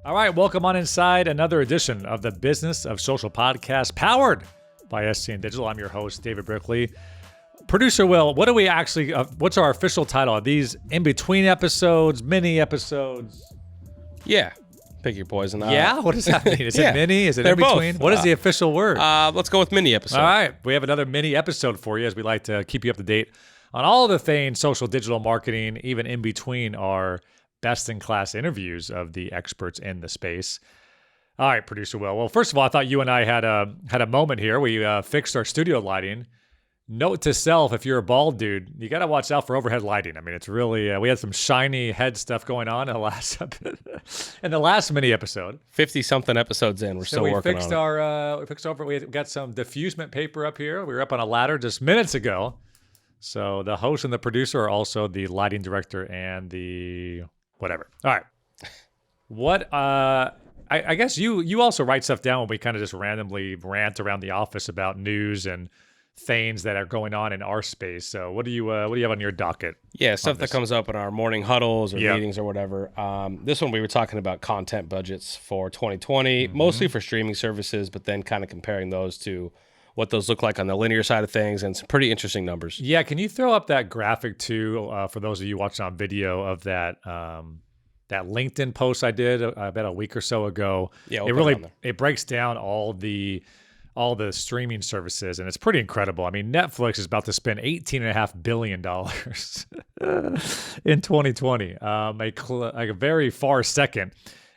All right, welcome on inside another edition of the Business of Social podcast powered by SCN Digital. I'm your host, David Brickley. Producer Will, what do we actually, what's our official title? Are these in-between episodes, mini episodes? Yeah, pick your poison. Yeah? What does that mean? Is it mini? Is it they're in-between? both. What is the official word? Let's go with mini episode. All right, we have another mini episode for you as we like to keep you up to date on all the things social digital marketing, even in between our best-in-class interviews of the experts in the space. All right, Producer Will. Well, first of all, I thought you and I had a moment here. We fixed our studio lighting. Note to self, if you're a bald dude, you got to watch out for overhead lighting. I mean, it's really, we had some shiny head stuff going on in the last mini episode. 50-something episodes in, we're still working on it. We fixed over, we got some diffusement paper up here. We were up on a ladder just minutes ago. So the host and the producer are also the lighting director and the whatever. All right. What, I guess you also write stuff down when we kind of just randomly rant around the office about news and things that are going on in our space. So what do you have on your docket? Yeah, stuff that comes up in our morning huddles or meetings or whatever. This one we were talking about content budgets for 2020, mostly for streaming services, but then kind of comparing those to what those look like on the linear side of things, and some pretty interesting numbers. Yeah, can you throw up that graphic too for those of you watching on video of that that LinkedIn post I did about a week or so ago? Yeah, it breaks down all the streaming services, and it's pretty incredible. I mean, Netflix is about to spend $18.5 billion in 2020. A very far second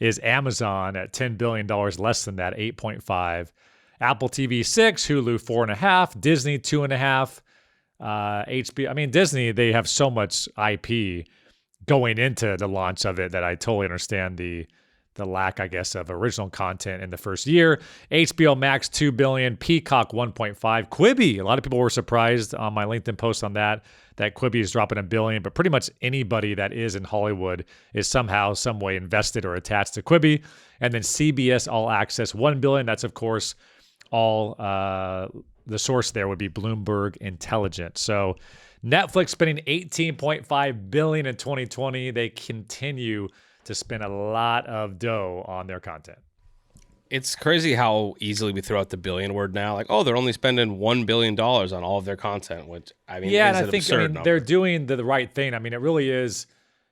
is Amazon at $10 billion, less than that, 8.5. Apple TV 6, Hulu 4.5, Disney 2.5, HBO. I mean, Disney, they have so much IP going into the launch of it that I totally understand the lack, I guess, of original content in the first year. HBO Max, $2 billion, Peacock, 1.5, Quibi. A lot of people were surprised on my LinkedIn post on that Quibi is dropping $1 billion, but pretty much anybody that is in Hollywood is somehow, some way invested or attached to Quibi. And then CBS All Access, $1 billion. That's, of course, all the source there would be Bloomberg Intelligence. So Netflix spending $18.5 billion in 2020. They continue to spend a lot of dough on their content. It's crazy how easily we throw out the billion word now. Like, oh, they're only spending $1 billion on all of their content, which, I mean, yeah, is and an absurd number. They're doing the right thing. I mean, it really is,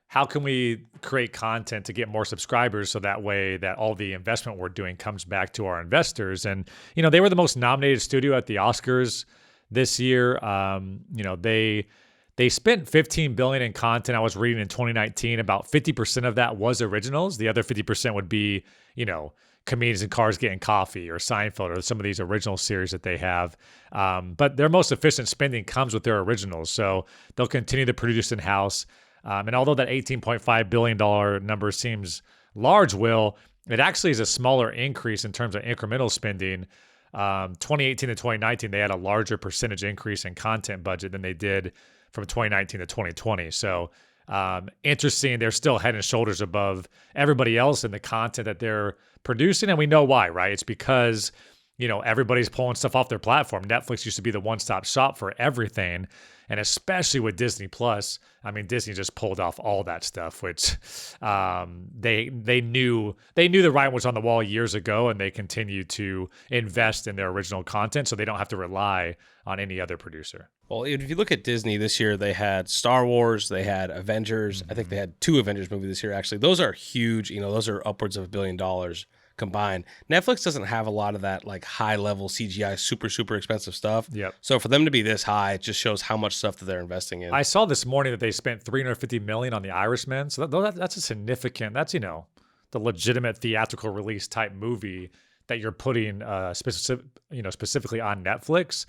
how can we create content to get more subscribers so that way that all the investment we're doing comes back to our investors? And, they were the most nominated studio at the Oscars this year. They spent $15 billion in content. I was reading in 2019, about 50% of that was originals. The other 50% would be, Comedians in Cars Getting Coffee or Seinfeld or some of these original series that they have. But their most efficient spending comes with their originals. So they'll continue to produce in-house. And although that $18.5 billion number seems large, Will, it actually is a smaller increase in terms of incremental spending. 2018 to 2019, they had a larger percentage increase in content budget than they did from 2019 to 2020. So interesting. They're still head and shoulders above everybody else in the content that they're producing. And we know why, right? It's because, everybody's pulling stuff off their platform. Netflix used to be the one-stop shop for everything. And especially with Disney Plus, I mean, Disney just pulled off all that stuff, which they knew the writing was on the wall years ago, and they continue to invest in their original content so they don't have to rely on any other producer. Well, if you look at Disney this year, they had Star Wars, they had Avengers. I think they had 2 Avengers movies this year, actually. Those are huge. Those are upwards of $1 billion combined. Netflix doesn't have a lot of that like high level CGI, super, super expensive stuff. Yep. So for them to be this high, it just shows how much stuff that they're investing in. I saw this morning that they spent $350 million on The Irishman. So that's a significant, that's, the legitimate theatrical release type movie that you're putting specifically on Netflix.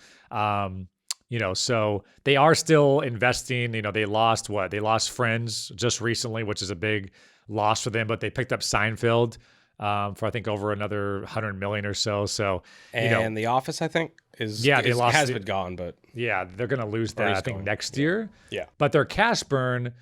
So they are still investing. They lost what? They lost Friends just recently, which is a big loss for them, but they picked up Seinfeld for I think over another 100 million or so. So, and The Office, I think, has been gone, but yeah, they're going to lose that I think next year. Yeah. But their cash burn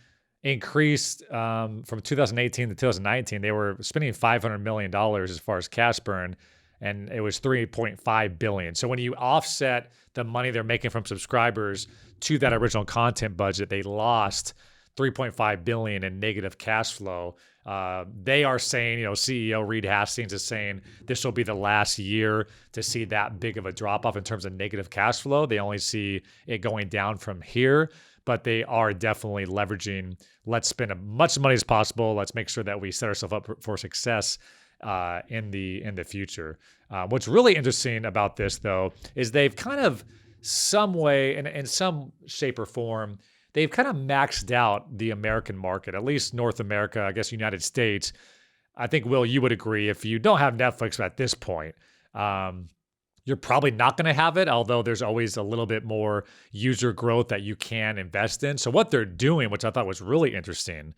increased from 2018 to 2019. They were spending $500 million as far as cash burn, and it was $3.5 billion. So when you offset the money they're making from subscribers to that original content budget, they lost $3.5 billion in negative cash flow. They are saying, CEO Reed Hastings is saying this will be the last year to see that big of a drop off in terms of negative cash flow. They only see it going down from here, but they are definitely leveraging, let's spend as much money as possible. Let's make sure that we set ourselves up for success in the future. What's really interesting about this, though, is they've kind of some way, in some shape or form, they've kind of maxed out the American market, at least North America, I guess United States. I think, Will, you would agree if you don't have Netflix at this point, you're probably not going to have it, although there's always a little bit more user growth that you can invest in. So what they're doing, which I thought was really interesting,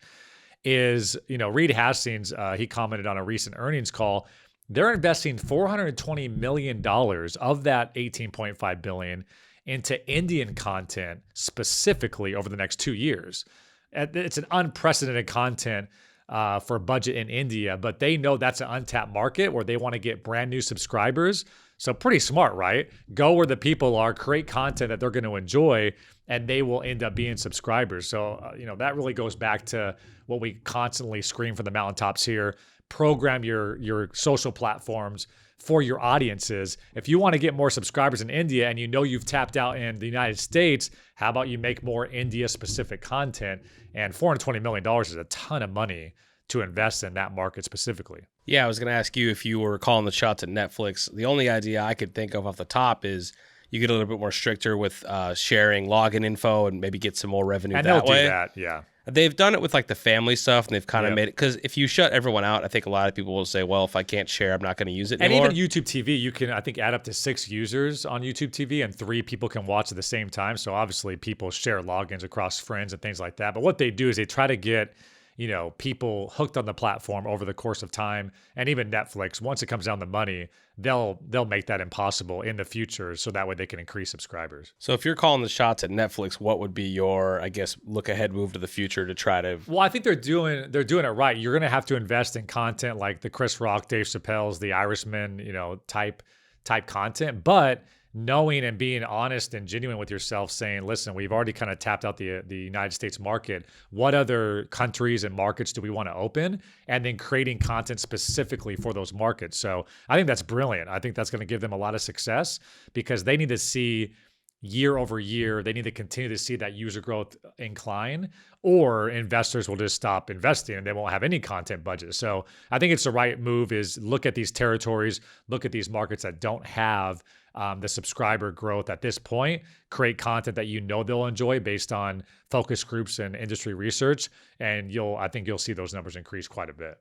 is, Reed Hastings, he commented on a recent earnings call, they're investing $420 million of that $18.5 billion into Indian content specifically over the next 2 years. It's an unprecedented content for budget in India, but they know that's an untapped market where they want to get brand new subscribers. So pretty smart, right? Go where the people are, create content that they're going to enjoy, and they will end up being subscribers. So, that really goes back to what we constantly scream from the mountaintops here. Program your social platforms for your audiences. If you want to get more subscribers in India and you've tapped out in the United States, how about you make more India-specific content? And $420 million is a ton of money to invest in that market specifically. Yeah, I was going to ask you if you were calling the shots at Netflix. The only idea I could think of off the top is you get a little bit more stricter with sharing login info and maybe get some more revenue and that way. They'll do that, yeah. They've done it with like the family stuff, and they've kind of made it, because if you shut everyone out, I think a lot of people will say, well, if I can't share, I'm not going to use it anymore. And even YouTube TV, you can, I think, add up to 6 users on YouTube TV, and 3 people can watch at the same time. So obviously people share logins across friends and things like that. But what they do is they try to get people hooked on the platform over the course of time. And even Netflix, once it comes down to money, they'll make that impossible in the future, so that way they can increase subscribers. So if you're calling the shots at Netflix, what would be your, I guess, look ahead move to the future to try to? Well, I think they're doing it right. You're going to have to invest in content like the Chris Rock, Dave Chappelle's, The Irishman, type content, but knowing and being honest and genuine with yourself, saying, listen, we've already kind of tapped out the United States market. What other countries and markets do we want to open? And then creating content specifically for those markets. So I think that's brilliant. I think that's going to give them a lot of success, because they need to see year over year, they need to continue to see that user growth incline, or investors will just stop investing and they won't have any content budget. So I think it's the right move, is look at these territories, look at these markets that don't have the subscriber growth at this point, create content that they'll enjoy based on focus groups and industry research, and I think you'll see those numbers increase quite a bit.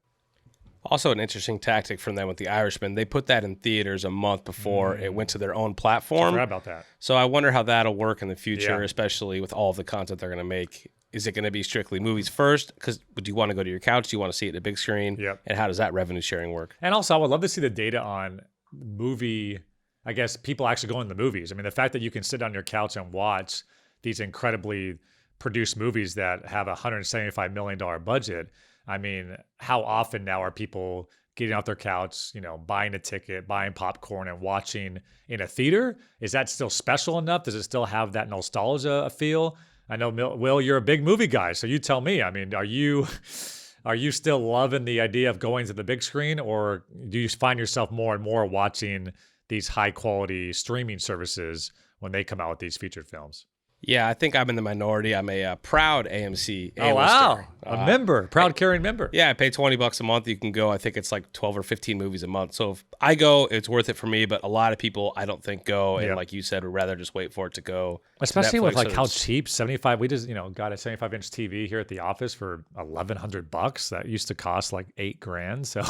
Also, an interesting tactic from them with The Irishman, they put that in theaters a month before it went to their own platform. I forgot about that. So I wonder how that'll work in the future, especially with all of the content they're going to make. Is it going to be strictly movies first? Because do you want to go to your couch? Do you want to see it in a big screen? Yep. And how does that revenue sharing work? And also, I would love to see the data on movie, I guess, people actually going to the movies. I mean, the fact that you can sit on your couch and watch these incredibly produced movies that have a $175 million budget. I mean, how often now are people getting off their couch, buying a ticket, buying popcorn, and watching in a theater? Is that still special enough? Does it still have that nostalgia feel? I know, Will, you're a big movie guy, so you tell me. I mean, are you still loving the idea of going to the big screen, or do you find yourself more and more watching these high quality streaming services when they come out with these featured films? Yeah, I think I'm in the minority. I'm a proud AMC A-lister. Oh, wow. A member, proud carrying member. Yeah, I pay $20 a month. You can go, I think it's like 12 or 15 movies a month. So if I go, it's worth it for me, but a lot of people I don't think go. And like you said, would rather just wait for it to go. Especially with like how cheap 75, we just, got a 75-inch TV here at the office for $1,100. That used to cost like $8,000. So,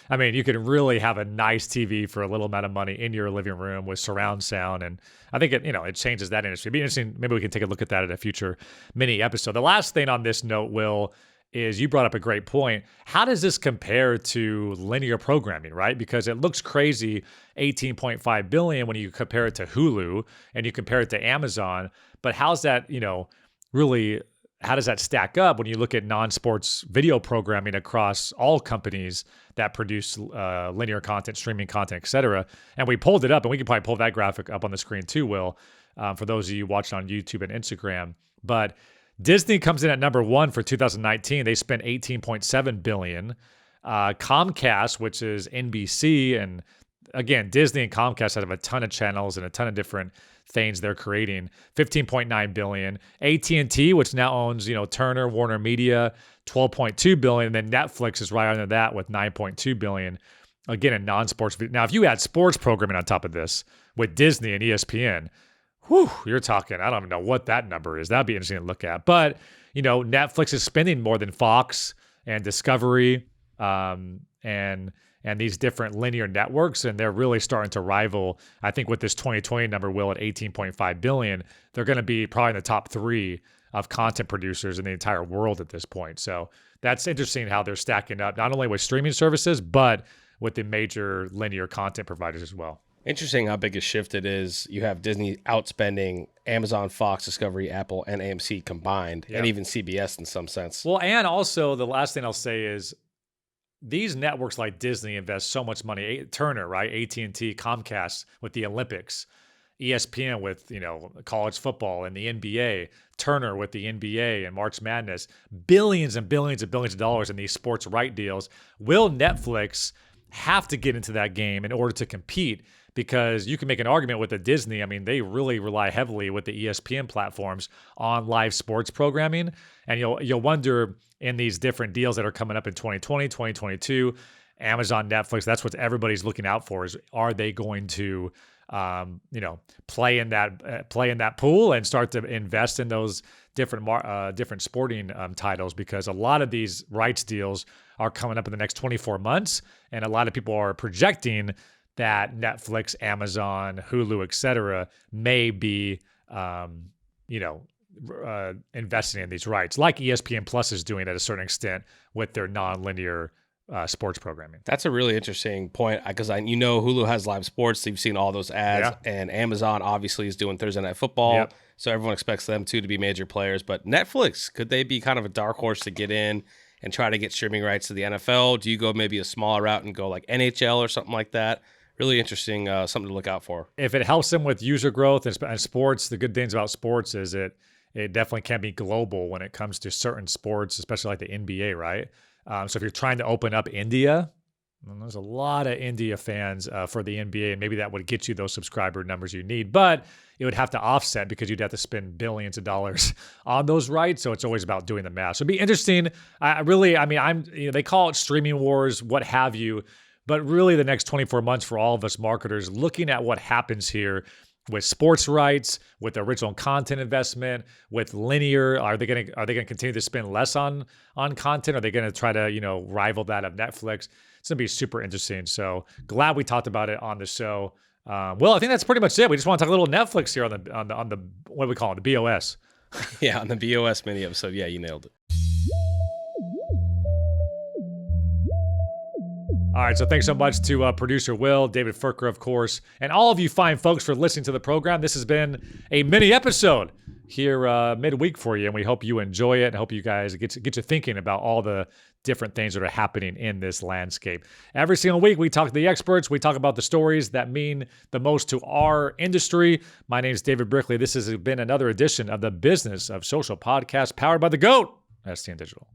I mean, you could really have a nice TV for a little amount of money in your living room with surround sound. And I think it changes that industry. It'd be interesting. Maybe we can take a look at that in a future mini episode. The last thing on this note, Will, is you brought up a great point. How does this compare to linear programming, right? Because it looks crazy, $18.5 billion when you compare it to Hulu and you compare it to Amazon. But how's that, really, how does that stack up when you look at non-sports video programming across all companies that produce linear content, streaming content, et cetera? And we pulled it up, and we can probably pull that graphic up on the screen too, Will, for those of you watching on YouTube and Instagram. But Disney comes in at number 1 for 2019. They spent $18.7 billion. Comcast, which is NBC, and again, Disney and Comcast have a ton of channels and a ton of different things they're creating. $15.9 billion. AT&T, which now owns, Turner, Warner Media, $12.2 billion. And then Netflix is right under that with $9.2 billion. Again, in non-sports. Now, if you add sports programming on top of this with Disney and ESPN, you're talking, I don't even know what that number is. That'd be interesting to look at. But, Netflix is spending more than Fox and Discovery and these different linear networks, and they're really starting to rival. I think with this 2020 number, Will, at $18.5 billion, they're going to be probably in the top 3 of content producers in the entire world at this point. So that's interesting how they're stacking up, not only with streaming services, but with the major linear content providers as well. Interesting how big a shift it is. You have Disney outspending Amazon, Fox, Discovery, Apple, and AMC combined, and even CBS in some sense. Well, and also the last thing I'll say is these networks like Disney invest so much money. Turner, right? AT&T, Comcast with the Olympics, ESPN with, college football and the NBA, Turner with the NBA and March Madness, billions and billions and billions of dollars in these sports right deals. Will Netflix have to get into that game in order to compete? Because you can make an argument with the Disney. I mean, they really rely heavily with the ESPN platforms on live sports programming. And you'll wonder in these different deals that are coming up in 2020, 2022, Amazon, Netflix, that's what everybody's looking out for is, are they going to, play in that pool and start to invest in those different sporting titles? Because a lot of these rights deals are coming up in the next 24 months. And a lot of people are projecting that Netflix, Amazon, Hulu, et cetera, may be, investing in these rights, like ESPN Plus is doing at a certain extent with their non-linear sports programming. That's a really interesting point because Hulu has live sports. You've seen all those ads, and Amazon obviously is doing Thursday Night Football, so everyone expects them to be major players. But Netflix, could they be kind of a dark horse to get in and try to get streaming rights to the NFL? Do you go maybe a smaller route and go like NHL or something like that? Really interesting, something to look out for. If it helps them with user growth and sports, the good things about sports is it definitely can be global when it comes to certain sports, especially like the NBA, right? So if you're trying to open up India, there's a lot of India fans for the NBA, and maybe that would get you those subscriber numbers you need. But it would have to offset because you'd have to spend billions of dollars on those rights. So it's always about doing the math. So it'd be interesting. They call it streaming wars, what have you. But really the next 24 months for all of us marketers, looking at what happens here with sports rights, with original content investment, with linear. Are they going to continue to spend less on content? Are they going to try to, rival that of Netflix? It's going to be super interesting. So glad we talked about it on the show. Well, I think that's pretty much it. We just want to talk a little Netflix here on the what do we call it? The BOS. Yeah, on the BOS mini episode. Yeah, you nailed it. All right, so thanks so much to producer Will, David Furker, of course, and all of you fine folks for listening to the program. This has been a mini episode here midweek for you, and we hope you enjoy it and hope you guys get you thinking about all the different things that are happening in this landscape. Every single week, we talk to the experts. We talk about the stories that mean the most to our industry. My name is David Brickley. This has been another edition of the Business of Social podcast powered by the GOAT, STN Digital.